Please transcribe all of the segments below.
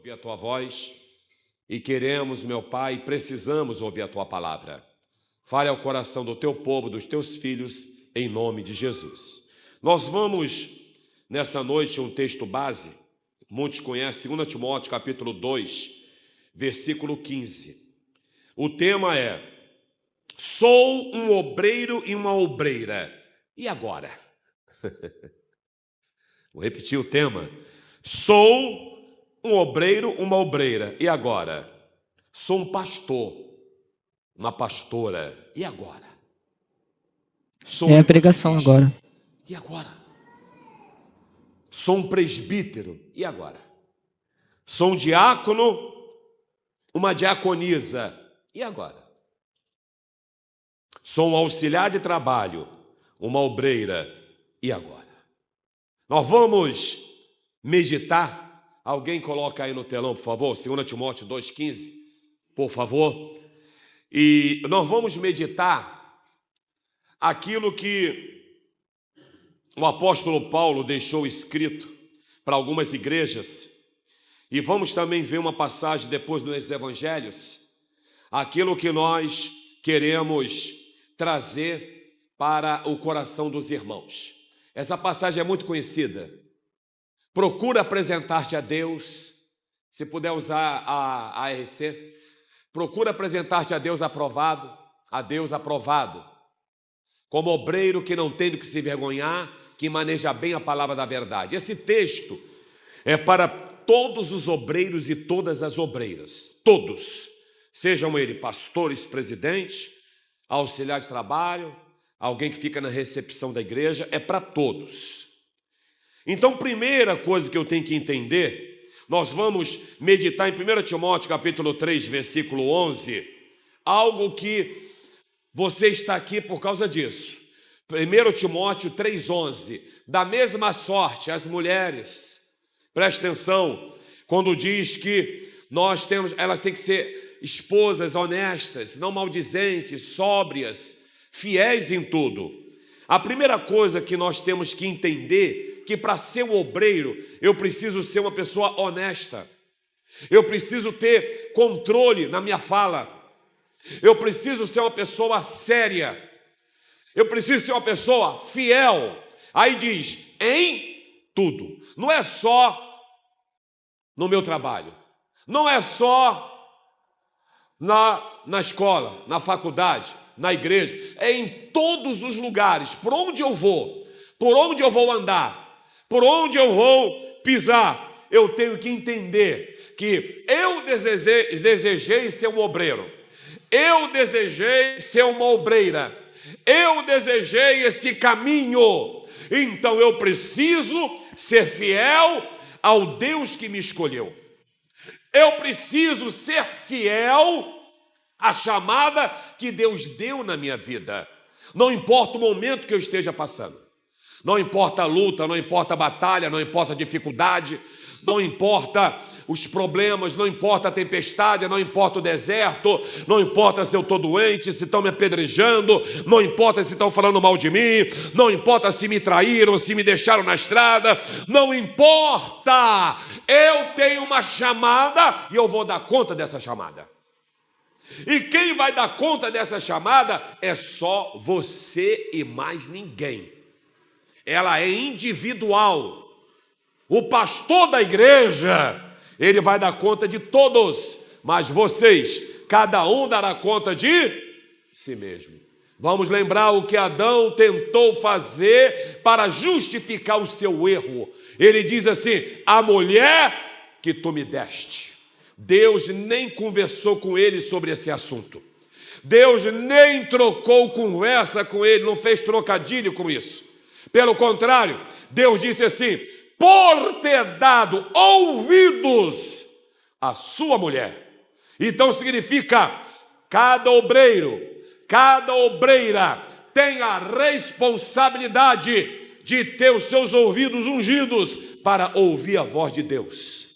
ouvir a tua voz e queremos, meu Pai, precisamos ouvir a tua palavra. Fale ao coração do teu povo, dos teus filhos, em nome de Jesus. Nós vamos, nessa noite, um texto base, muitos conhecem, 2 Timóteo, capítulo 2, versículo 15. O tema é: sou um obreiro e uma obreira. E agora? Vou repetir o tema. Sou um obreiro, uma obreira. E agora? Sou um pastor, uma pastora. E agora? Sou um a pregação agora. E agora? Sou um presbítero. E agora? Sou um diácono, uma diaconisa. E agora? Sou um auxiliar de trabalho, uma obreira. E agora? Nós vamos meditar. Alguém coloca aí no telão, por favor, 2 Timóteo 2,15, por favor. E nós vamos meditar aquilo que o apóstolo Paulo deixou escrito para algumas igrejas. E vamos também ver uma passagem depois nos evangelhos, aquilo que nós queremos trazer para o coração dos irmãos. Essa passagem é muito conhecida. Procura apresentar-te a Deus, se puder usar a ARC, procura apresentar-te a Deus aprovado, como obreiro que não tem do que se envergonhar, que maneja bem a palavra da verdade. Esse texto é para todos os obreiros e todas as obreiras, todos, sejam eles pastores, presidentes, auxiliar de trabalho, alguém que fica na recepção da igreja, é para todos. Então, primeira coisa que eu tenho que entender, nós vamos meditar em 1 Timóteo capítulo 3, versículo 11, algo que você está aqui por causa disso. 1 Timóteo 3,11, da mesma sorte as mulheres, preste atenção, quando diz que elas têm que ser esposas honestas, não maldizentes, sóbrias, fiéis em tudo. A primeira coisa que nós temos que entender que para ser um obreiro, eu preciso ser uma pessoa honesta. Eu preciso ter controle na minha fala. Eu preciso ser uma pessoa séria. Eu preciso ser uma pessoa fiel. Aí diz, em tudo. Não é só no meu trabalho. Não é só na escola, na faculdade, na igreja. É em todos os lugares. Por onde eu vou andar, por onde eu vou pisar, eu tenho que entender que eu desejei ser um obreiro, eu desejei ser uma obreira, eu desejei esse caminho, então eu preciso ser fiel ao Deus que me escolheu, eu preciso ser fiel à chamada que Deus deu na minha vida, não importa o momento que eu esteja passando. Não importa a luta, não importa a batalha, não importa a dificuldade, não importa os problemas, não importa a tempestade, não importa o deserto, não importa se eu estou doente, se estão me apedrejando, não importa se estão falando mal de mim, não importa se me traíram, se me deixaram na estrada, não importa, eu tenho uma chamada e eu vou dar conta dessa chamada. E quem vai dar conta dessa chamada é só você e mais ninguém. Ela é individual. O pastor da igreja, ele vai dar conta de todos, mas vocês, cada um dará conta de si mesmo. Vamos lembrar o que Adão tentou fazer para justificar o seu erro. Ele diz assim, a mulher que tu me deste. Deus nem conversou com ele sobre esse assunto. Deus nem trocou conversa com ele, não fez trocadilho com isso. Pelo contrário, Deus disse assim, por ter dado ouvidos à sua mulher. Então significa, cada obreiro, cada obreira tem a responsabilidade de ter os seus ouvidos ungidos para ouvir a voz de Deus.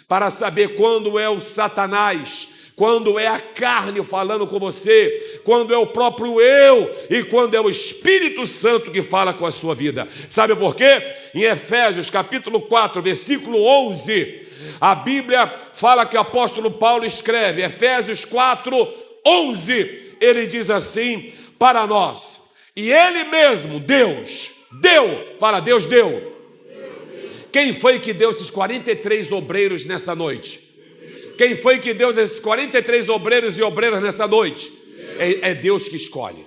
Para saber quando é o Satanás, quando é a carne falando com você, quando é o próprio eu e quando é o Espírito Santo que fala com a sua vida. Sabe por quê? Em Efésios capítulo 4, versículo 11, A Bíblia fala que o apóstolo Paulo escreve, Efésios 4:11, ele diz assim para nós: e ele mesmo, Deus, deu, fala, Deus deu. Quem foi que deu esses 43 obreiros nessa noite? Quem foi que deu esses 43 obreiros e obreiras nessa noite? É Deus que escolhe.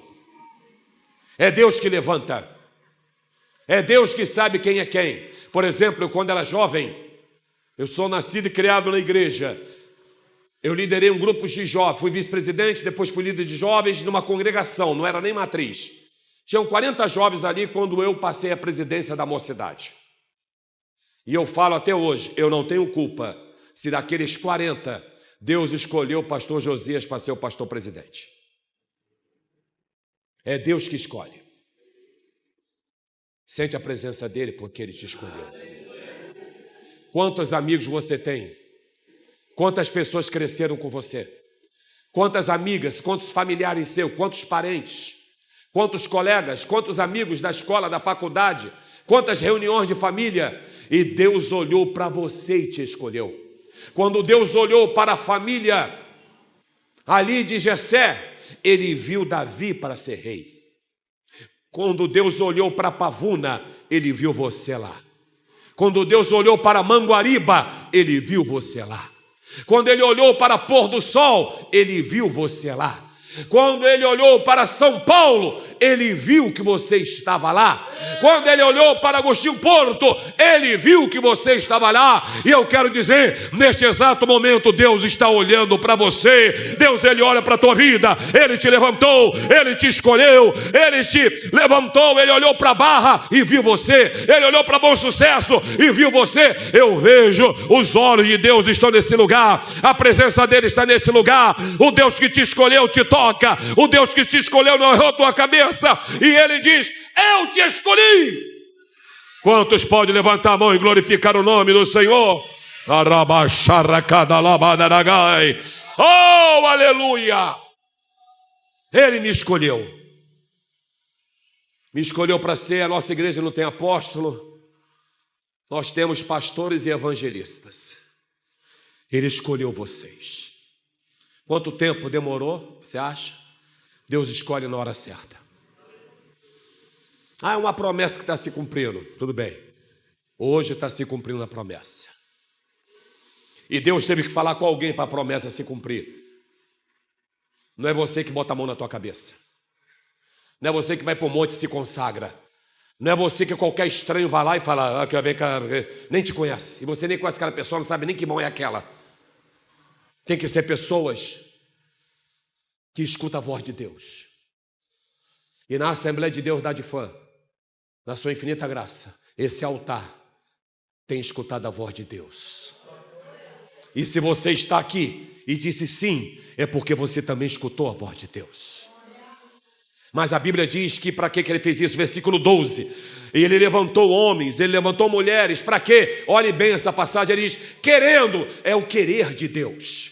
É Deus que levanta. É Deus que sabe quem é quem. Por exemplo, eu, quando era jovem, eu sou nascido e criado na igreja. Eu liderei um grupo de jovens, fui vice-presidente, depois fui líder de jovens numa congregação, não era nem matriz. Tinham 40 jovens ali quando eu passei a presidência da mocidade. E eu falo até hoje, eu não tenho culpa se daqueles 40, Deus escolheu o pastor Josias para ser o pastor presidente. É Deus que escolhe. Sente a presença dele porque ele te escolheu. Quantos amigos você tem? Quantas pessoas cresceram com você? Quantas amigas, quantos familiares seus, quantos parentes, quantos colegas, quantos amigos da escola, da faculdade, quantas reuniões de família? E Deus olhou para você e te escolheu. Quando Deus olhou para a família ali de Jessé, ele viu Davi para ser rei. Quando Deus olhou para Pavuna, ele viu você lá. Quando Deus olhou para Manguariba, ele viu você lá. Quando ele olhou para Pôr do Sol, ele viu você lá. Quando ele olhou para São Paulo, ele viu que você estava lá. Quando ele olhou para Agostinho Porto, ele viu que você estava lá. E eu quero dizer, neste exato momento, Deus está olhando para você. Deus, ele olha para a tua vida. Ele te levantou, ele te escolheu, ele te levantou. Ele olhou para Barra e viu você. Ele olhou para Bom Sucesso e viu você. Eu vejo, os olhos de Deus estão nesse lugar. A presença dele está nesse lugar. O Deus que te escolheu te toca. O Deus que te escolheu não errou tua cabeça. E ele diz, eu te escolhi. Quantos podem levantar a mão e glorificar o nome do Senhor? Oh, aleluia. Ele me escolheu. Me escolheu para ser, a nossa igreja não tem apóstolo. Nós temos pastores e evangelistas. Ele escolheu vocês. Quanto tempo demorou, você acha? Deus escolhe na hora certa. É uma promessa que está se cumprindo. Tudo bem. Hoje está se cumprindo a promessa. E Deus teve que falar com alguém para a promessa se cumprir. Não é você que bota a mão na tua cabeça. Não é você que vai para o monte e se consagra. Não é você que qualquer estranho vai lá e fala, vem cá, nem te conhece. E você nem conhece aquela pessoa, não sabe nem que mão é aquela. Tem que ser pessoas que escutam a voz de Deus. E na Assembleia de Deus da Adifã, na sua infinita graça, esse altar tem escutado a voz de Deus. E se você está aqui e disse sim, é porque você também escutou a voz de Deus. Mas a Bíblia diz que para que ele fez isso? Versículo 12. Ele levantou homens, ele levantou mulheres. Para quê? Olhe bem essa passagem, ele diz, querendo, é o querer de Deus.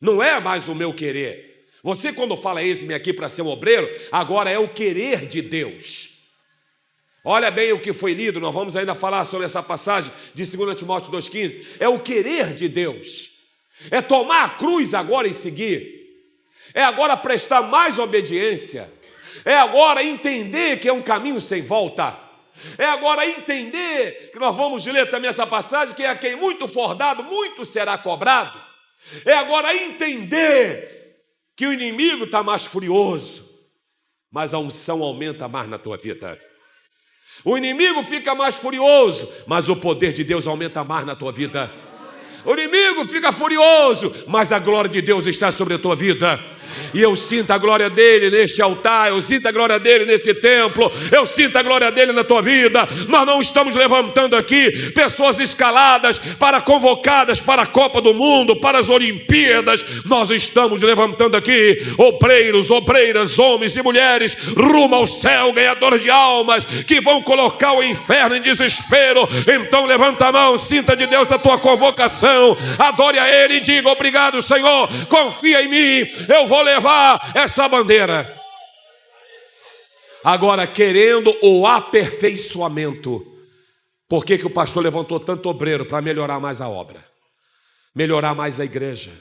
Não é mais o meu querer. Você quando fala esse-me aqui para ser um obreiro, agora é o querer de Deus. Olha bem o que foi lido, nós vamos ainda falar sobre essa passagem de 2 Timóteo 2,15. É o querer de Deus. É tomar a cruz agora e seguir. É agora prestar mais obediência. É agora entender que é um caminho sem volta. É agora entender, que nós vamos ler também essa passagem, que é a quem muito for dado, muito será cobrado. É agora entender que o inimigo está mais furioso, mas a unção aumenta mais na tua vida. O inimigo fica mais furioso, mas o poder de Deus aumenta mais na tua vida. O inimigo fica furioso, mas a glória de Deus está sobre a tua vida. E eu sinto a glória dele neste altar, eu sinto a glória dele nesse templo, eu sinto a glória dele na tua vida. Nós não estamos levantando aqui pessoas escaladas convocadas para a Copa do Mundo, para as Olimpíadas. Nós estamos levantando aqui obreiros, obreiras, homens e mulheres rumo ao céu, ganhadores de almas, que vão colocar o inferno em desespero. Então levanta a mão, sinta de Deus a tua convocação, adore a ele e diga, obrigado Senhor, confia em mim, eu vou levar essa bandeira. Agora, querendo o aperfeiçoamento, por que o pastor levantou tanto obreiro? Para melhorar mais a obra. melhorar mais a igreja,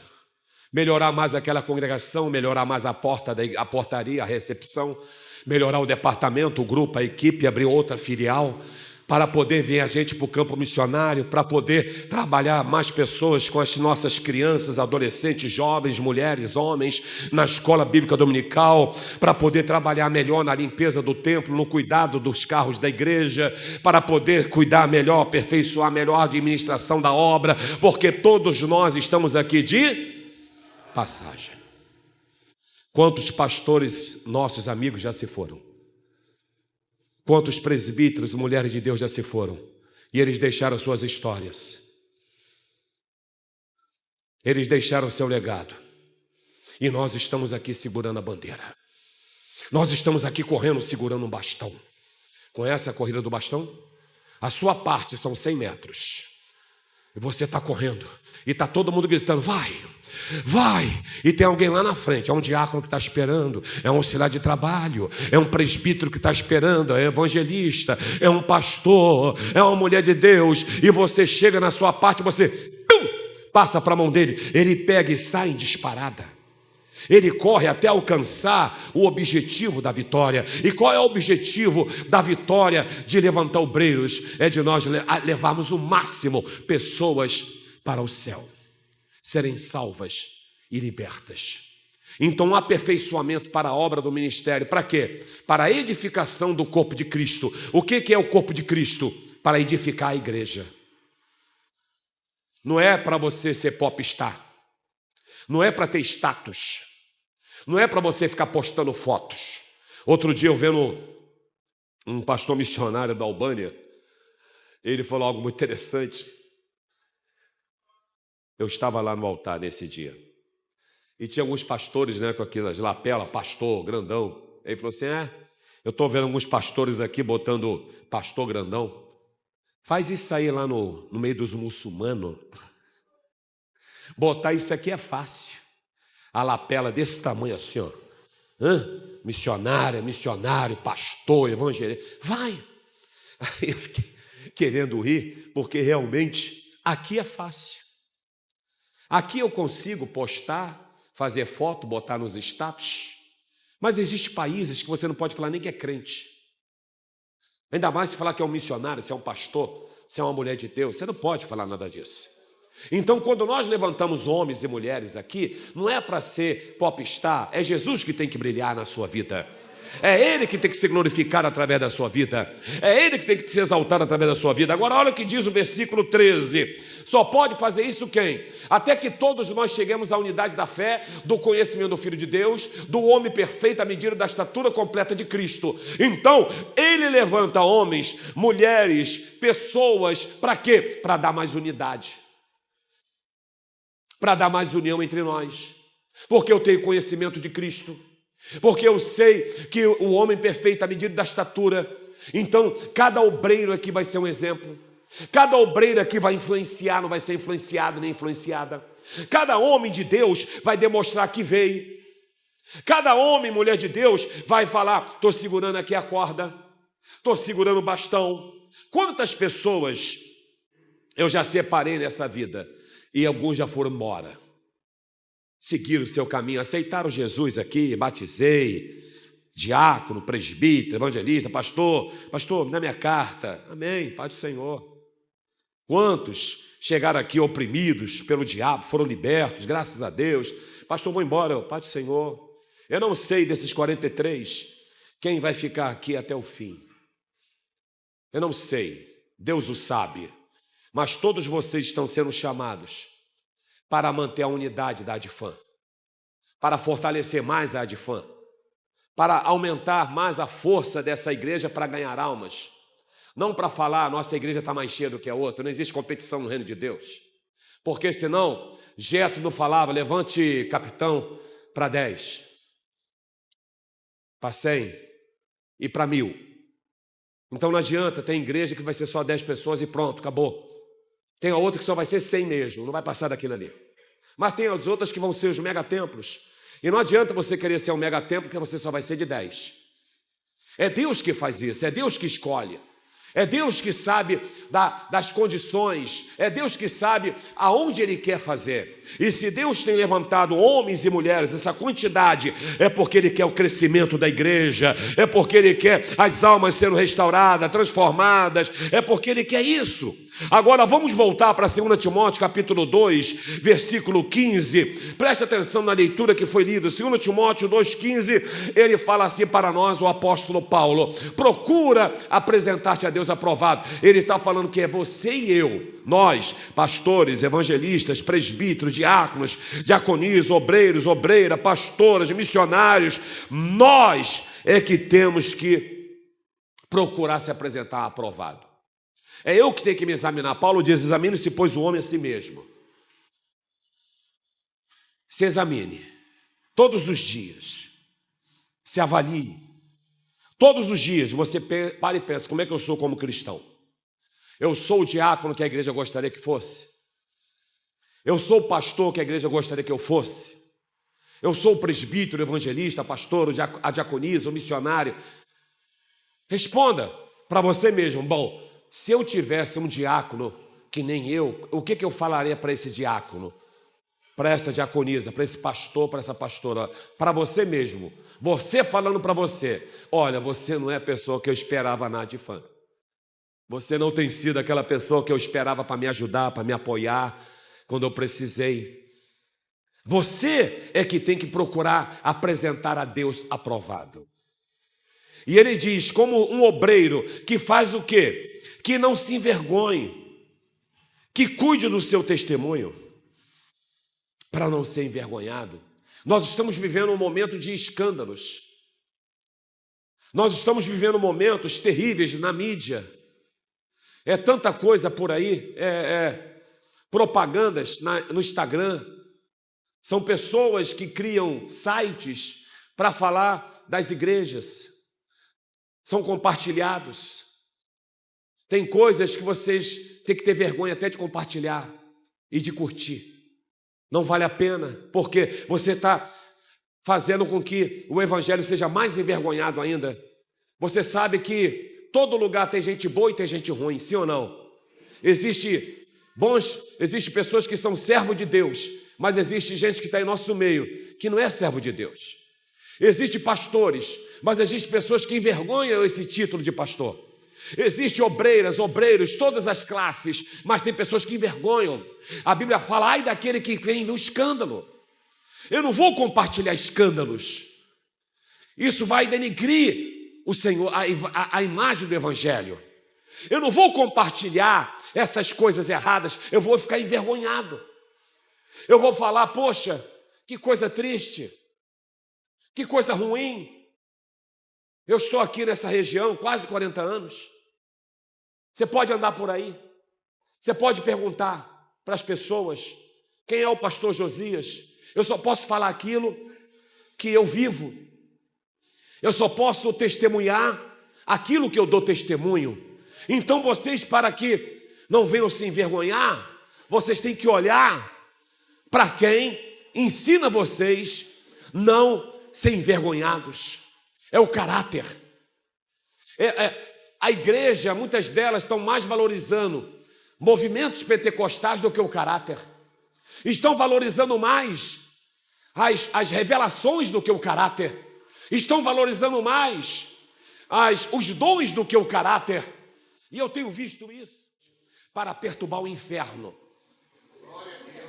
melhorar mais aquela congregação, melhorar mais a portaria, a recepção, melhorar o departamento, o grupo, a equipe, abrir outra filial, para poder vir a gente para o campo missionário, para poder trabalhar mais pessoas com as nossas crianças, adolescentes, jovens, mulheres, homens, na escola bíblica dominical, para poder trabalhar melhor na limpeza do templo, no cuidado dos carros da igreja, para poder cuidar melhor, aperfeiçoar melhor a administração da obra, porque todos nós estamos aqui de passagem. Quantos pastores, nossos amigos, já se foram? Quantos presbíteros, mulheres de Deus já se foram? E eles deixaram suas histórias. Eles deixaram seu legado. E nós estamos aqui segurando a bandeira. Nós estamos aqui correndo, segurando um bastão. Conhece a corrida do bastão? A sua parte são 100 metros. E você está correndo. E está todo mundo gritando, vai! Vai! E tem alguém lá na frente, é um diácono que está esperando, é um auxiliar de trabalho, é um presbítero que está esperando, é um evangelista, é um pastor, é uma mulher de Deus, e você chega na sua parte, você passa para a mão dele, ele pega e sai em disparada. Ele corre até alcançar o objetivo da vitória. E qual é o objetivo da vitória de levantar obreiros? É de nós levarmos o máximo pessoas para o céu, serem salvas e libertas. Então, um aperfeiçoamento para a obra do ministério. Para quê? Para a edificação do corpo de Cristo. O que é o corpo de Cristo? Para edificar a igreja. Não é para você ser popstar. Não é para ter status. Não é para você ficar postando fotos. Outro dia eu vendo um pastor missionário da Albânia, ele falou algo muito interessante. Eu estava lá no altar nesse dia. E tinha alguns pastores, com aquelas lapelas, pastor, grandão. Ele falou assim, eu estou vendo alguns pastores aqui botando pastor grandão. Faz isso aí lá no meio dos muçulmanos. Botar isso aqui é fácil. A lapela desse tamanho assim, ó. Missionário, pastor, evangelista. Vai! Aí eu fiquei querendo rir, porque realmente aqui é fácil. Aqui eu consigo postar, fazer foto, botar nos status. Mas existem países que você não pode falar nem que é crente. Ainda mais se falar que é um missionário, se é um pastor, se é uma mulher de Deus. Você não pode falar nada disso. Então, quando nós levantamos homens e mulheres aqui, não é para ser popstar, é Jesus que tem que brilhar na sua vida. É Ele que tem que se glorificar através da sua vida. É Ele que tem que se exaltar através da sua vida. Agora, olha o que diz o versículo 13. Só pode fazer isso quem? Até que todos nós cheguemos à unidade da fé, do conhecimento do Filho de Deus, do homem perfeito à medida da estatura completa de Cristo. Então, Ele levanta homens, mulheres, pessoas, para quê? Para dar mais unidade. Para dar mais união entre nós. Porque eu tenho conhecimento de Cristo. Porque eu sei que o homem perfeito à medida da estatura. Então, cada obreiro aqui vai ser um exemplo. Cada obreiro aqui vai influenciar, não vai ser influenciado nem influenciada. Cada homem de Deus vai demonstrar que veio. Cada homem, mulher de Deus, vai falar, estou segurando aqui a corda, estou segurando o bastão. Quantas pessoas eu já separei nessa vida e alguns já foram embora? Seguiram o seu caminho, aceitaram Jesus aqui, batizei, diácono, presbítero, evangelista, pastor, me dá minha carta, amém, Pai do Senhor. Quantos chegaram aqui oprimidos pelo diabo, foram libertos, graças a Deus, pastor, vou embora, Pai do Senhor. Eu não sei desses 43, quem vai ficar aqui até o fim, eu não sei, Deus o sabe, mas todos vocês estão sendo chamados para manter a unidade da Adfam, para fortalecer mais a Adfam, para aumentar mais a força dessa igreja para ganhar almas, não para falar, nossa igreja está mais cheia do que a outra, não existe competição no reino de Deus, porque senão, Jetro não falava, levante capitão para 10, para 100 e para 1000, então não adianta, tem igreja que vai ser só 10 pessoas e pronto, acabou. Tem a outra que só vai ser 100 mesmo, não vai passar daquilo ali. Mas tem as outras que vão ser os megatemplos. E não adianta você querer ser um megatemplo, porque você só vai ser de 10. É Deus que faz isso, é Deus que escolhe. É Deus que sabe das condições, é Deus que sabe aonde Ele quer fazer. E se Deus tem levantado homens e mulheres, essa quantidade, é porque Ele quer o crescimento da igreja, é porque Ele quer as almas sendo restauradas, transformadas, é porque Ele quer isso. Agora vamos voltar para 2 Timóteo capítulo 2, versículo 15. Preste atenção na leitura que foi lida. 2 Timóteo 2,15, ele fala assim para nós, o apóstolo Paulo: procura apresentar-te a Deus aprovado. Ele está falando que é você e eu, nós, pastores, evangelistas, presbíteros, diáconos, diaconis, obreiros, obreiras, pastoras, missionários, nós é que temos que procurar se apresentar aprovado. É eu que tenho que me examinar. Paulo diz: examine-se, pois, o homem a si mesmo. Se examine todos os dias, se avalie. Todos os dias você para e pensa: como é que eu sou como cristão? Eu sou o diácono que a igreja gostaria que fosse? Eu sou o pastor que a igreja gostaria que eu fosse? Eu sou o presbítero, evangelista, pastor, a diaconisa, o missionário? Responda para você mesmo: bom, se eu tivesse um diácono que nem eu, o que eu falaria para esse diácono, para essa diaconisa, para esse pastor, para essa pastora? Para você mesmo, você falando para você: olha, você não é a pessoa que eu esperava nada de fã. Você não tem sido aquela pessoa que eu esperava para me ajudar, para me apoiar quando eu precisei. Você é que tem que procurar apresentar a Deus aprovado. E ele diz, como um obreiro que faz o quê? Que não se envergonhe, que cuide do seu testemunho, para não ser envergonhado. Nós estamos vivendo um momento de escândalos. Nós estamos vivendo momentos terríveis na mídia. É tanta coisa por aí, propagandas no Instagram. São pessoas que criam sites para falar das igrejas. São compartilhados. Tem coisas que vocês têm que ter vergonha até de compartilhar e de curtir. Não vale a pena, porque você está fazendo com que o evangelho seja mais envergonhado ainda. Você sabe que todo lugar tem gente boa e tem gente ruim, sim ou não? Existem pessoas que são servos de Deus, mas existe gente que está em nosso meio que não é servo de Deus. Existem pastores, mas existem pessoas que envergonham esse título de pastor. Existem obreiras, obreiros, todas as classes, mas tem pessoas que envergonham. A Bíblia fala: ai daquele que vem no escândalo. Eu não vou compartilhar escândalos. Isso vai denigrir o Senhor, a imagem do Evangelho. Eu não vou compartilhar essas coisas erradas, eu vou ficar envergonhado. Eu vou falar: poxa, que coisa triste, que coisa ruim. Eu estou aqui nessa região quase 40 anos. Você pode andar por aí, você pode perguntar para as pessoas: quem é o pastor Josias? Eu só posso falar aquilo que eu vivo. Eu só posso testemunhar aquilo que eu dou testemunho. Então vocês, para que não venham se envergonhar, vocês têm que olhar para quem ensina vocês não ser envergonhados. É o caráter. A igreja, muitas delas estão mais valorizando movimentos pentecostais do que o caráter. Estão valorizando mais as revelações do que o caráter. Estão valorizando mais os dons do que o caráter. E eu tenho visto isso para perturbar o inferno,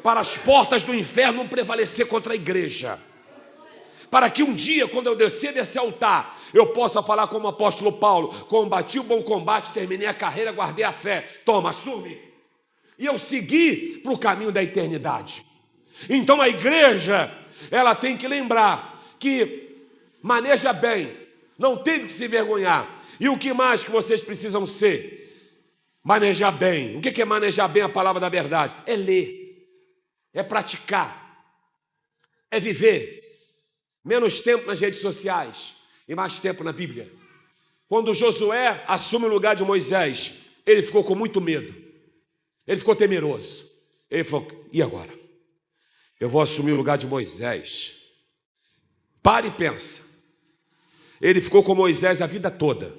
para as portas do inferno não prevalecer contra a igreja, para que um dia, quando eu descer desse altar, eu possa falar como o apóstolo Paulo: combati o bom combate, terminei a carreira, guardei a fé. Toma, assume. E eu segui para o caminho da eternidade. Então a igreja, ela tem que lembrar que maneja bem, não tem que se envergonhar. E o que mais que vocês precisam ser? Manejar bem. O que é manejar bem a palavra da verdade? É ler, é praticar, é viver. Menos tempo nas redes sociais e mais tempo na Bíblia. Quando Josué assume o lugar de Moisés, ele ficou com muito medo. Ele ficou temeroso. Ele falou: e agora? Eu vou assumir o lugar de Moisés. Para e pensa. Ele ficou com Moisés a vida toda.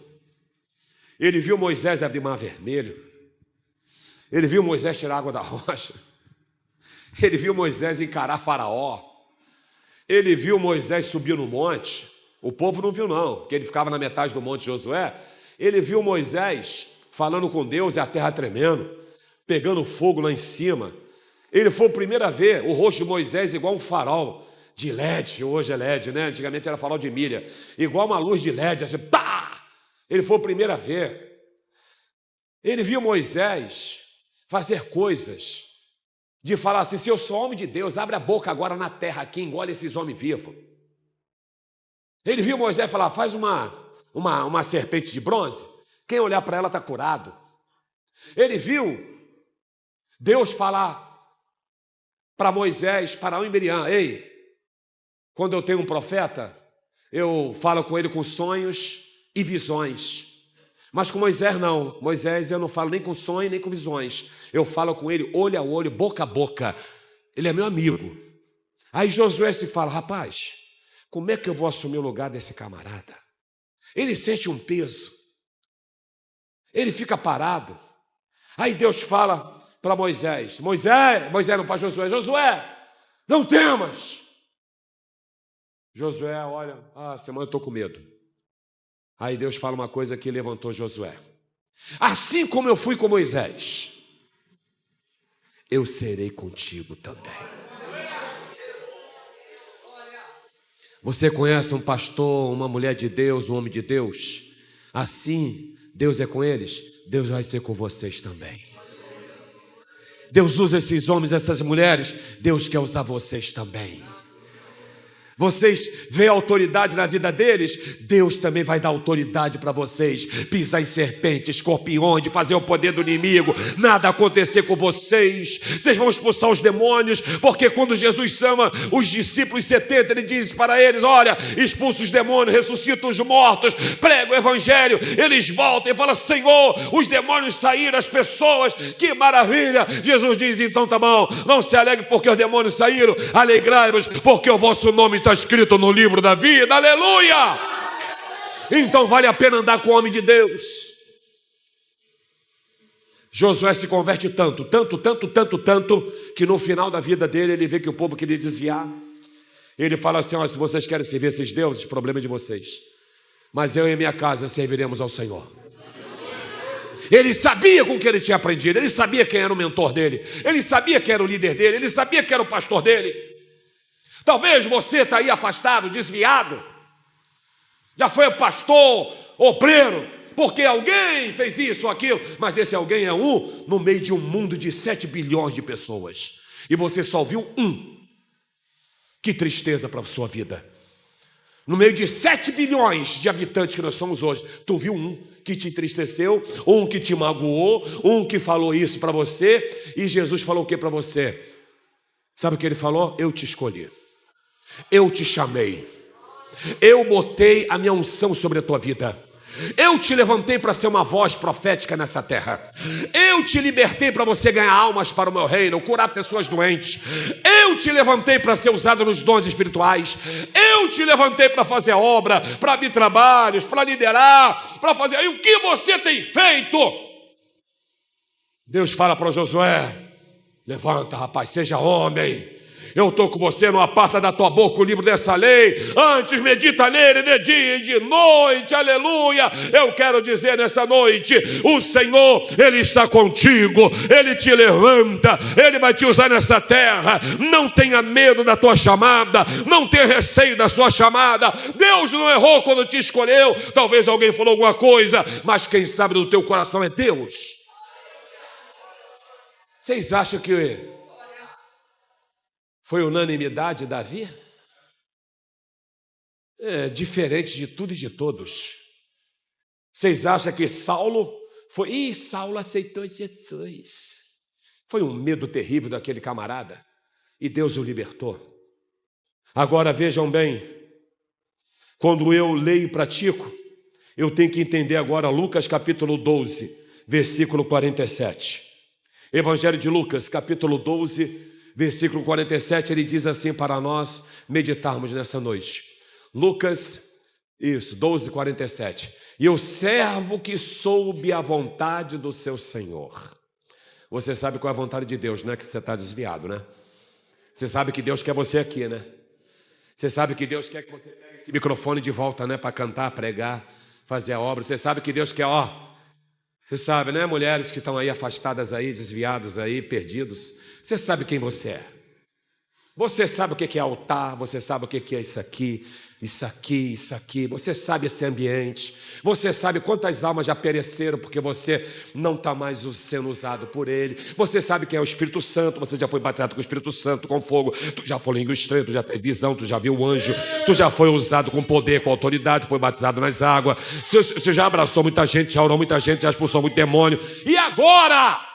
Ele viu Moisés abrir mar vermelho. Ele viu Moisés tirar água da rocha. Ele viu Moisés encarar Faraó. Ele viu Moisés subir no monte. O povo não viu não, porque ele ficava na metade do monte Josué. Ele viu Moisés falando com Deus e a terra tremendo, pegando fogo lá em cima. Ele foi o primeiro a ver o rosto de Moisés igual um farol de LED, hoje é LED, né? Antigamente era farol de milha, igual uma luz de LED, assim, pá! Ele foi o primeiro a ver. Ele viu Moisés fazer coisas, de falar assim, se eu sou homem de Deus, abre a boca agora na terra aqui, engole esses homens vivos. Ele viu Moisés falar, faz uma serpente de bronze, quem olhar para ela está curado. Ele viu Deus falar para Moisés, para Arão e Miriam, ei, quando eu tenho um profeta, eu falo com ele com sonhos e visões. Mas com Moisés não. Moisés eu não falo nem com sonhos nem com visões. Eu falo com ele olho a olho, boca a boca. Ele é meu amigo. Aí Josué se fala, rapaz, como é que eu vou assumir o lugar desse camarada? Ele sente um peso. Ele fica parado. Aí Deus fala para Moisés, Moisés não para Josué, Josué, não temas. Josué olha, semana eu estou com medo. Aí Deus fala uma coisa que levantou Josué. Assim como eu fui com Moisés, eu serei contigo também. Você conhece um pastor, uma mulher de Deus, um homem de Deus? Assim, Deus é com eles, Deus vai ser com vocês também. Deus usa esses homens, essas mulheres, Deus quer usar vocês também. Vocês veem a autoridade na vida deles, Deus também vai dar autoridade para vocês, pisar em serpentes, escorpiões, de fazer o poder do inimigo, nada acontecer com vocês. Vocês vão expulsar os demônios, porque quando Jesus chama os discípulos 70, ele diz para eles, olha, expulsa os demônios, ressuscita os mortos, prega o evangelho, eles voltam e falam, Senhor, os demônios saíram, as pessoas, que maravilha. Jesus diz, então tá bom, não se alegre porque os demônios saíram, alegrai-vos porque o vosso nome está escrito no livro da vida, aleluia! Então vale a pena andar com o homem de Deus. Josué se converte tanto, que no final da vida dele, ele vê que o povo queria desviar. Ele fala assim, olha, se vocês querem servir esses deuses, o problema é de vocês. Mas eu e minha casa serviremos ao Senhor. Ele sabia com o que ele tinha aprendido, ele sabia quem era o mentor dele, ele sabia quem era o líder dele, ele sabia quem era o pastor dele. Talvez você está aí afastado, desviado, já foi pastor, obreiro, porque alguém fez isso ou aquilo, mas esse alguém é um no meio de um mundo de 7 bilhões de pessoas, e você só viu um. Que tristeza para a sua vida. No meio de 7 bilhões de habitantes que nós somos hoje, tu viu um que te entristeceu, um que te magoou, um que falou isso para você, e Jesus falou o que para você? Sabe o que ele falou? Eu te escolhi. Eu te chamei, eu botei a minha unção sobre a tua vida, eu te levantei para ser uma voz profética nessa terra, eu te libertei para você ganhar almas para o meu reino, curar pessoas doentes, eu te levantei para ser usado nos dons espirituais, eu te levantei para fazer obra, para abrir trabalhos, para liderar, para fazer, e o que você tem feito? Deus fala para Josué, levanta rapaz, seja homem, eu estou com você, não aparta da tua boca o livro dessa lei, antes medita nele de dia e de noite, aleluia. Eu quero dizer nessa noite, o Senhor, Ele está contigo, Ele te levanta, Ele vai te usar nessa terra, não tenha medo da tua chamada, não tenha receio da sua chamada, Deus não errou quando te escolheu, talvez alguém falou alguma coisa, mas quem sabe do teu coração é Deus. Vocês acham que foi unanimidade Davi? É diferente de tudo e de todos. Vocês acham que Saulo foi... Saulo aceitou Jesus. Foi um medo terrível daquele camarada. E Deus o libertou. Agora vejam bem. Quando eu leio e pratico, eu tenho que entender agora Lucas capítulo 12, versículo 47. Evangelho de Lucas, capítulo 12, versículo 47, ele diz assim para nós meditarmos nessa noite. Lucas Isso, 12:47. E o servo que soube a vontade do seu senhor. Você sabe qual é a vontade de Deus, né? Que você está desviado, né? Você sabe que Deus quer você aqui, né? Você sabe que Deus quer que você pegue esse microfone de volta, né? Para cantar, pregar, fazer a obra. Você sabe que Deus quer, você sabe, né? Mulheres que estão aí afastadas aí, desviados aí, perdidos. Você sabe quem você é. Você sabe o que é altar, você sabe o que é isso aqui, isso aqui, isso aqui. Você sabe esse ambiente. Você sabe quantas almas já pereceram porque você não está mais sendo usado por Ele. Você sabe que é o Espírito Santo. Você já foi batizado com o Espírito Santo, com fogo. Tu já falou em língua estranha, tu já teve visão, tu já viu o anjo. Tu já foi usado com poder, com autoridade, foi batizado nas águas. Você já abraçou muita gente, já orou muita gente, já expulsou muito demônio. E agora?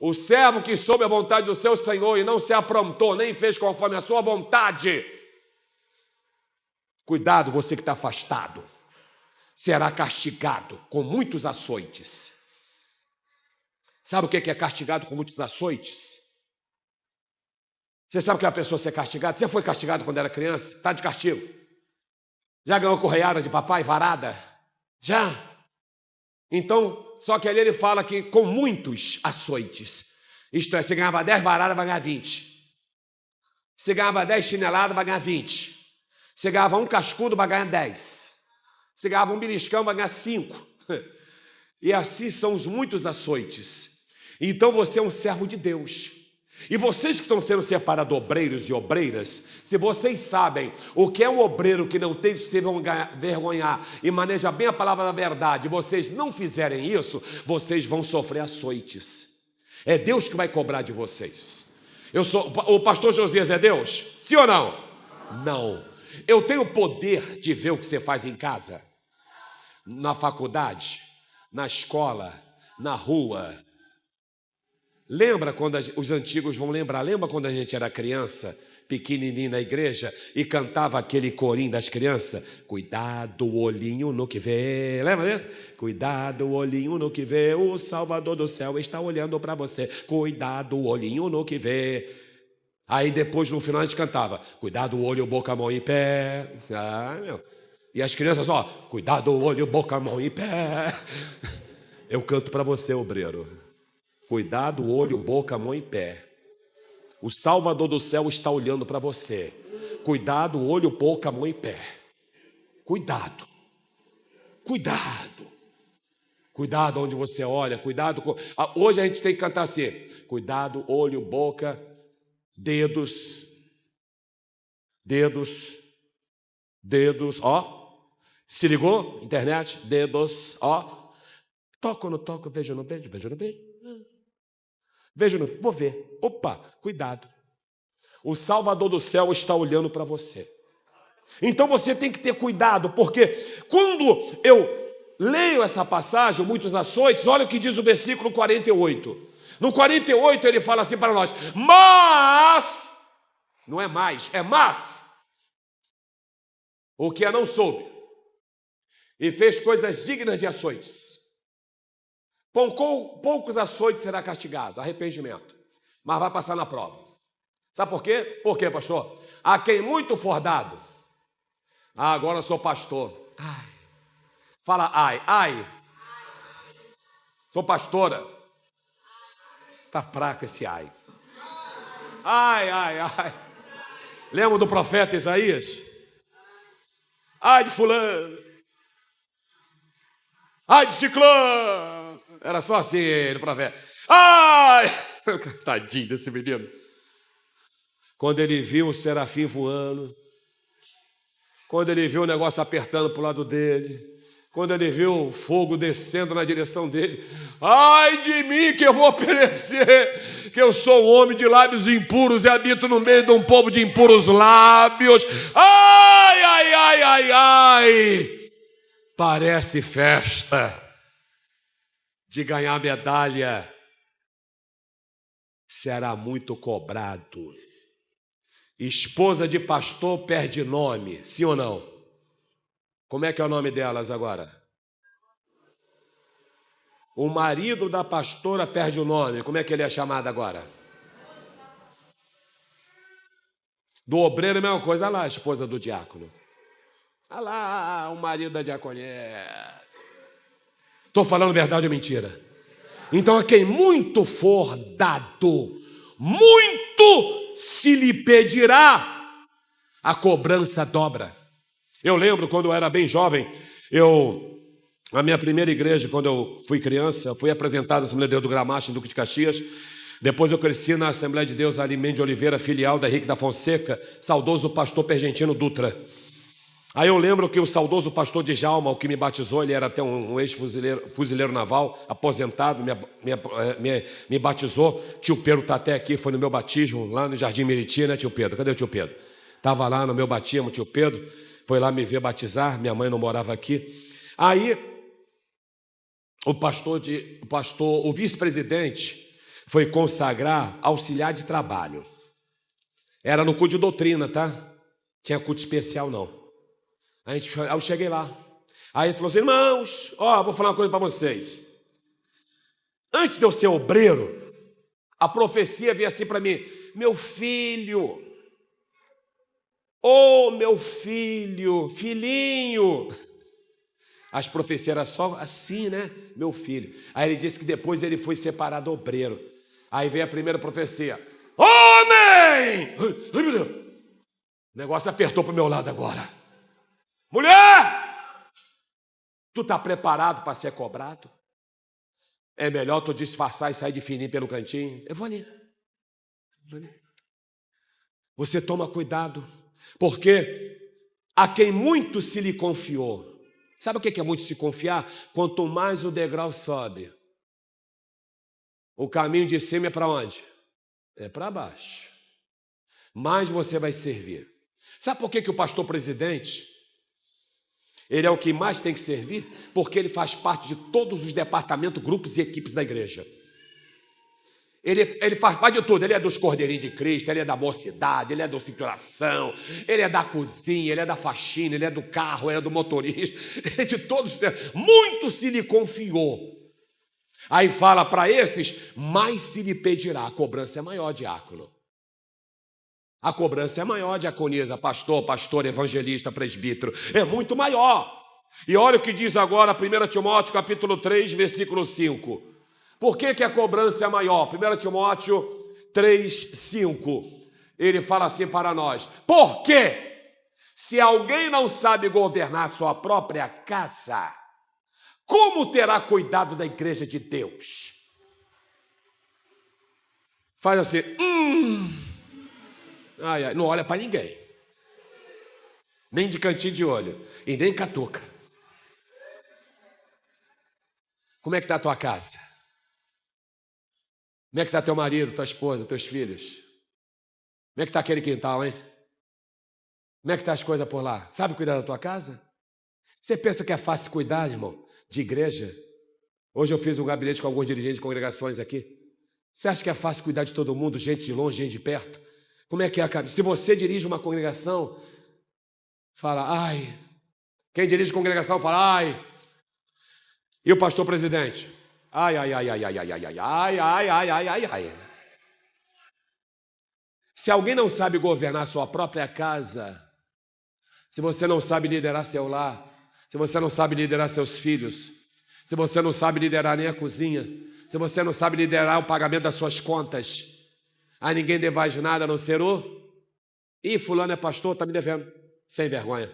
O servo que soube a vontade do seu Senhor e não se aprontou, nem fez conforme a sua vontade. Cuidado, você que está afastado. Será castigado com muitos açoites. Sabe o que é castigado com muitos açoites? Você sabe o que é a pessoa ser castigada? Você foi castigado quando era criança? Está de castigo. Já ganhou correiada de papai, varada? Já? Então, só que ali ele fala que com muitos açoites. Isto é, se ganhava 10 varadas, vai ganhar 20. Se ganhava 10 chineladas, vai ganhar 20. Se ganhava um cascudo, vai ganhar 10. Se ganhava um beliscão, vai ganhar 5. E assim são os muitos açoites. Então você é um servo de Deus. E vocês que estão sendo separados, obreiros e obreiras, se vocês sabem o que é um obreiro que não tem que se vergonhar e maneja bem a palavra da verdade, vocês não fizerem isso, vocês vão sofrer açoites. É Deus que vai cobrar de vocês. O pastor Josias é Deus? Sim ou não? Não. Eu tenho o poder de ver o que você faz em casa, na faculdade, na escola, na rua. Lembra quando os antigos vão lembrar? Lembra quando a gente era criança, pequenininho na igreja, e cantava aquele corinho das crianças? Cuidado, o olhinho no que vê. Lembra disso? Cuidado, o olhinho no que vê. O Salvador do céu está olhando para você. Cuidado, o olhinho no que vê. Aí depois, no final, a gente cantava: cuidado, o olho, boca, mão e pé. E as crianças, cuidado, o olho, boca, mão e pé. Eu canto para você, obreiro. Cuidado, olho, boca, mão e pé. O Salvador do céu está olhando para você. Cuidado, olho, boca, mão e pé. Cuidado. Cuidado. Cuidado onde você olha. Cuidado. Hoje a gente tem que cantar assim: cuidado, olho, boca, dedos. Dedos. Dedos. Se ligou? Internet? Dedos. Toco ou não toco? Vejo ou não vejo? Vejo ou não vejo? Veja, vou ver. Opa, cuidado. O Salvador do céu está olhando para você. Então você tem que ter cuidado, porque quando eu leio essa passagem, muitos açoites, olha o que diz o versículo 48. No 48 ele fala assim para nós: mas, não é mais, é mas, o que não soube e fez coisas dignas de açoites. Poucos açoites será castigado, arrependimento, mas vai passar na prova. Sabe por quê? Por quê, pastor? A quem muito for dado. Agora eu sou pastor. Ai. Fala ai. Sou pastora. Tá fraco esse ai. Ai. Lembra do profeta Isaías? Ai de fulano. Ai de ciclano. Era só assim ele, profeta. Ai! Tadinho desse menino. Quando ele viu o serafim voando, quando ele viu o negócio apertando para o lado dele, quando ele viu o fogo descendo na direção dele: ai de mim que eu vou perecer, que eu sou um homem de lábios impuros e habito no meio de um povo de impuros lábios. Ai! Parece festa de ganhar medalha, será muito cobrado. Esposa de pastor perde nome, sim ou não? Como é que é o nome delas agora? O marido da pastora perde o nome, como é que ele é chamado agora? Do obreiro, a mesma coisa lá, a esposa do diácono. Ah lá, o marido da diaconessa. Estou falando verdade ou mentira? Então a quem muito for dado, muito se lhe pedirá, a cobrança dobra. Eu lembro quando eu era bem jovem, na minha primeira igreja, quando eu fui criança, fui apresentado na Assembleia de Deus do Gramacho, em Duque de Caxias. Depois eu cresci na Assembleia de Deus ali, Mendes de Oliveira, filial da Henrique da Fonseca, saudoso pastor Pergentino Dutra. Aí eu lembro que o saudoso pastor Djalma, o que me batizou, ele era até um ex-fuzileiro naval, aposentado, me batizou. Tio Pedro está até aqui, foi no meu batismo, lá no Jardim Meriti, né, tio Pedro? Cadê o tio Pedro? Estava lá no meu batismo, tio Pedro, foi lá me ver batizar, minha mãe não morava aqui. Aí, o vice-presidente foi consagrar auxiliar de trabalho. Era no culto de doutrina, tá? Tinha culto especial, não. Aí eu cheguei lá. Aí ele falou assim: irmãos, vou falar uma coisa para vocês. Antes de eu ser obreiro, a profecia veio assim para mim: meu filho, meu filho, filhinho. As profecias eram só assim, né? Meu filho. Aí ele disse que depois ele foi separado obreiro. Aí veio a primeira profecia: homem! Ai, meu Deus! O negócio apertou para o meu lado agora. Mulher! Tu está preparado para ser cobrado? É melhor tu disfarçar e sair de fininho pelo cantinho? Eu vou ali. Você toma cuidado, porque a quem muito se lhe confiou. Sabe o que é muito se confiar? Quanto mais o degrau sobe, o caminho de cima é para onde? É para baixo. Mais você vai servir. Sabe por que o pastor presidente, ele é o que mais tem que servir? Porque ele faz parte de todos os departamentos, grupos e equipes da igreja. Ele faz parte de tudo. Ele é dos Cordeirinhos de Cristo, ele é da mocidade, ele é da cinturação, ele é da cozinha, ele é da faxina, ele é do carro, ele é do motorista, ele é de todos. Muito se lhe confiou. Aí fala para esses: mais se lhe pedirá. A cobrança é maior, diácono. A cobrança é maior, diaconisa, pastor, evangelista, presbítero. É muito maior. E olha o que diz agora 1 Timóteo capítulo 3, versículo 5. Por que a cobrança é maior? 1 Timóteo 3, 5. Ele fala assim para nós: porque se alguém não sabe governar sua própria casa, como terá cuidado da igreja de Deus? Faz assim, ai, não olha para ninguém, nem de cantinho de olho, e nem catuca. Como é que está a tua casa? Como é que está teu marido, tua esposa, teus filhos? Como é que está aquele quintal, hein? Como é que está as coisas por lá? Sabe cuidar da tua casa? Você pensa que é fácil cuidar, irmão, de igreja? Hoje eu fiz um gabinete com alguns dirigentes de congregações aqui. Você acha que é fácil cuidar de todo mundo, gente de longe, gente de perto? Como é que é, cara? Se você dirige uma congregação, fala, ai. Quem dirige congregação fala, ai. E o pastor presidente? Ai, ai, ai, ai, ai, ai, ai, ai, ai, ai, ai, ai, ai, ai. Se alguém não sabe governar sua própria casa, se você não sabe liderar seu lar, se você não sabe liderar seus filhos, se você não sabe liderar nem a cozinha, se você não sabe liderar o pagamento das suas contas, a ninguém devais nada a não ser Ih, fulano é pastor, está me devendo. Sem vergonha.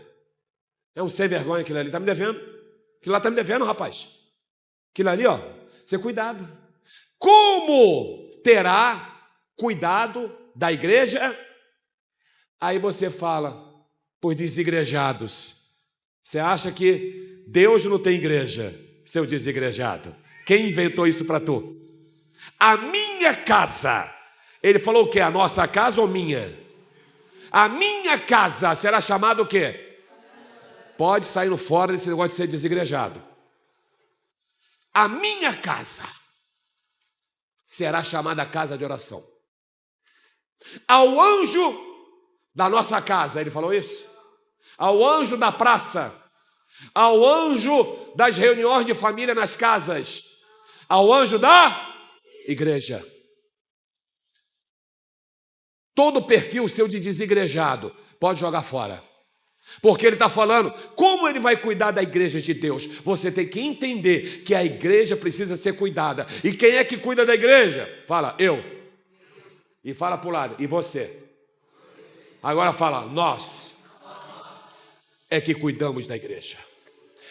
É um sem vergonha aquilo ali, está me devendo. Aquilo lá está me devendo, rapaz. Aquilo ali, você cuidado. Como terá cuidado da igreja? Aí você fala, por desigrejados. Você acha que Deus não tem igreja, seu desigrejado? Quem inventou isso para tu? A minha casa. Ele falou o quê? A nossa casa ou minha? A minha casa será chamada o quê? Pode sair no fora desse negócio de ser desigrejado. A minha casa será chamada casa de oração. Ao anjo da nossa casa, ele falou isso? Ao anjo da praça, ao anjo das reuniões de família nas casas, ao anjo da igreja. Todo perfil seu de desigrejado pode jogar fora. Porque ele está falando, como ele vai cuidar da igreja de Deus? Você tem que entender que a igreja precisa ser cuidada. E quem é que cuida da igreja? Fala, eu. E fala para o lado, e você. Agora fala, nós é que cuidamos da igreja.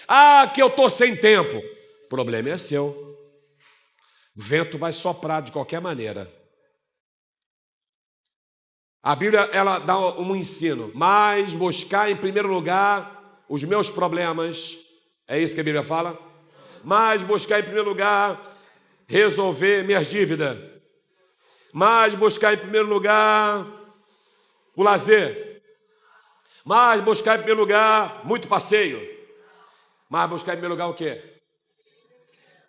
Ah, que eu estou sem tempo. O problema é seu. O vento vai soprar de qualquer maneira. A Bíblia, ela dá um ensino, mas buscar em primeiro lugar os meus problemas, é isso que a Bíblia fala? Mas buscar em primeiro lugar resolver minhas dívidas, mas buscar em primeiro lugar o lazer, mas buscar em primeiro lugar muito passeio, mas buscar em primeiro lugar o quê?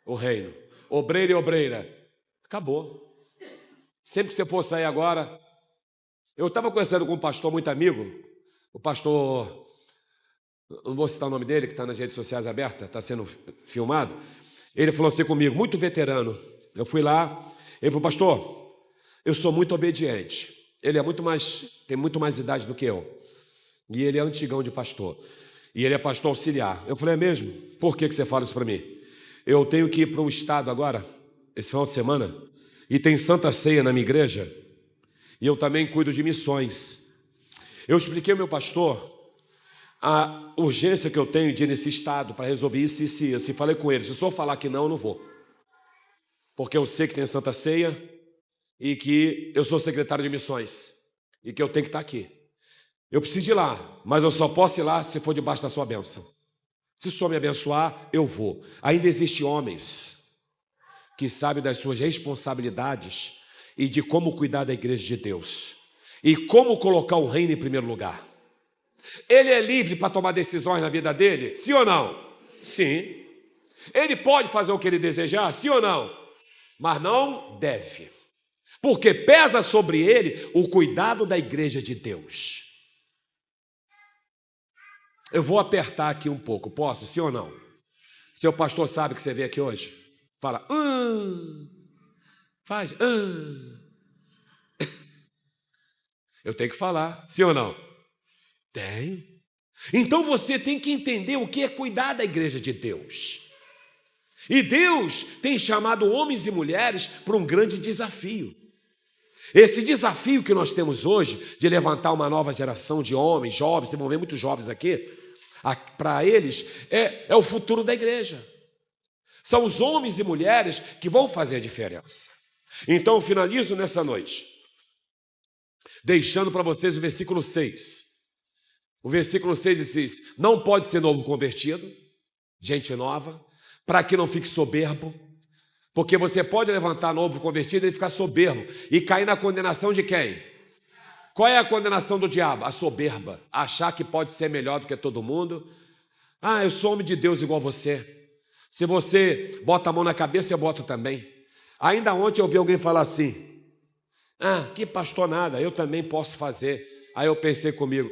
O reino, obreiro e obreira, acabou. Sempre que você for sair agora... Eu estava conversando com um pastor muito amigo, o pastor, não vou citar o nome dele, que está nas redes sociais abertas, está sendo filmado. Ele falou assim comigo, muito veterano. Eu fui lá, ele falou, pastor, eu sou muito obediente. Ele tem muito mais idade do que eu. E ele é antigão de pastor. E ele é pastor auxiliar. Eu falei, é mesmo? Por que você fala isso para mim? Eu tenho que ir para um estado agora, esse final de semana, e tem Santa Ceia na minha igreja. E eu também cuido de missões. Eu expliquei ao meu pastor a urgência que eu tenho de ir nesse estado para resolver isso e isso. E falei com ele, se o senhor falar que não, eu não vou. Porque eu sei que tem Santa Ceia e que eu sou secretário de missões e que eu tenho que estar aqui. Eu preciso ir lá, mas eu só posso ir lá se for debaixo da sua bênção. Se o senhor me abençoar, eu vou. Ainda existem homens que sabem das suas responsabilidades e de como cuidar da igreja de Deus, e como colocar o reino em primeiro lugar. Ele é livre para tomar decisões na vida dele? Sim ou não? Sim. Ele pode fazer o que ele desejar? Sim ou não? Mas não deve, porque pesa sobre ele o cuidado da igreja de Deus. Eu vou apertar aqui um pouco, posso? Sim ou não? Seu pastor sabe que você veio aqui hoje? Fala, faz, Eu tenho que falar, sim ou não? Tenho. Então você tem que entender o que é cuidar da igreja de Deus. E Deus tem chamado homens e mulheres para um grande desafio. Esse desafio que nós temos hoje, de levantar uma nova geração de homens, jovens, vocês vão ver muitos jovens aqui, para eles é o futuro da igreja. São os homens e mulheres que vão fazer a diferença. Então eu finalizo nessa noite, deixando para vocês o versículo 6. O versículo 6 diz, não pode ser novo convertido, gente nova, para que não fique soberbo, porque você pode levantar novo convertido e ficar soberbo, e cair na condenação de quem? Qual é a condenação do diabo? A soberba, achar que pode ser melhor do que todo mundo. Ah, eu sou homem de Deus igual você. Se você bota a mão na cabeça, eu boto também. Ainda ontem eu ouvi alguém falar assim, ah, que pastor nada, eu também posso fazer. Aí eu pensei comigo,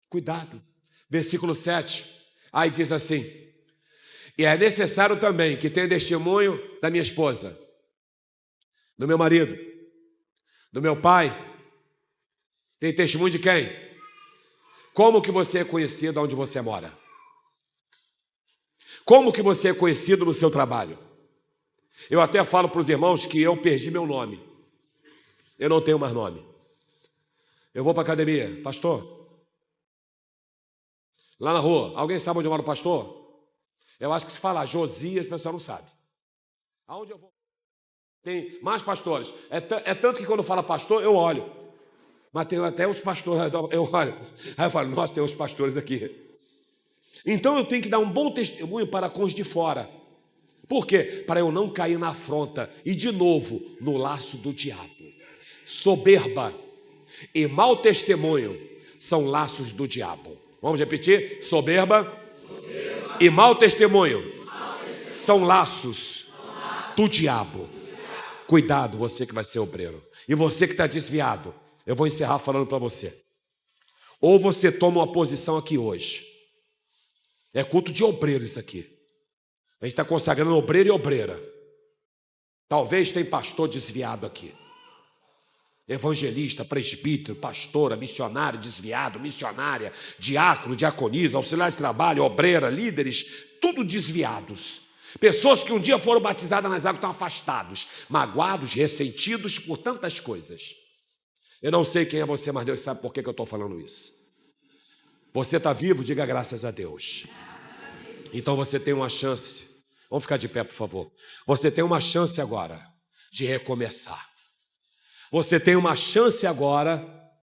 cuidado. Versículo 7, aí diz assim, e é necessário também que tenha testemunho da minha esposa, do meu marido, do meu pai. Tem testemunho de quem? Como que você é conhecido onde você mora? Como que você é conhecido no seu trabalho? Eu até falo para os irmãos que eu perdi meu nome. Eu não tenho mais nome. Eu vou para a academia, pastor. Lá na rua, alguém sabe onde mora o pastor? Eu acho que se falar Josias, o pessoal não sabe. Aonde eu vou? Tem mais pastores. É tanto que quando fala pastor, eu olho. Mas tem até os pastores, eu olho. Aí eu falo, nossa, tem uns pastores aqui. Então eu tenho que dar um bom testemunho para com os de fora. Por quê? Para eu não cair na afronta e de novo no laço do diabo. Soberba e mau testemunho são laços do diabo. Vamos repetir? Soberba e mau testemunho são laços do diabo. Cuidado, você que vai ser obreiro. E você que está desviado, eu vou encerrar falando para você. Ou você toma uma posição aqui hoje. É culto de obreiro isso aqui. A gente está consagrando obreiro e obreira. Talvez tem pastor desviado aqui. evangelista, presbítero, pastora, missionário, desviado, missionária, diácono, diaconisa, auxiliar de trabalho, obreira, líderes, tudo desviados. Pessoas que um dia foram batizadas nas águas estão afastados, magoados, ressentidos por tantas coisas. Eu não sei quem é você, mas Deus sabe por que eu estou falando isso. Você está vivo? Diga graças a Deus. Então você tem uma chance. Vamos ficar de pé, por favor. Você tem uma chance agora de recomeçar. Você tem uma chance agora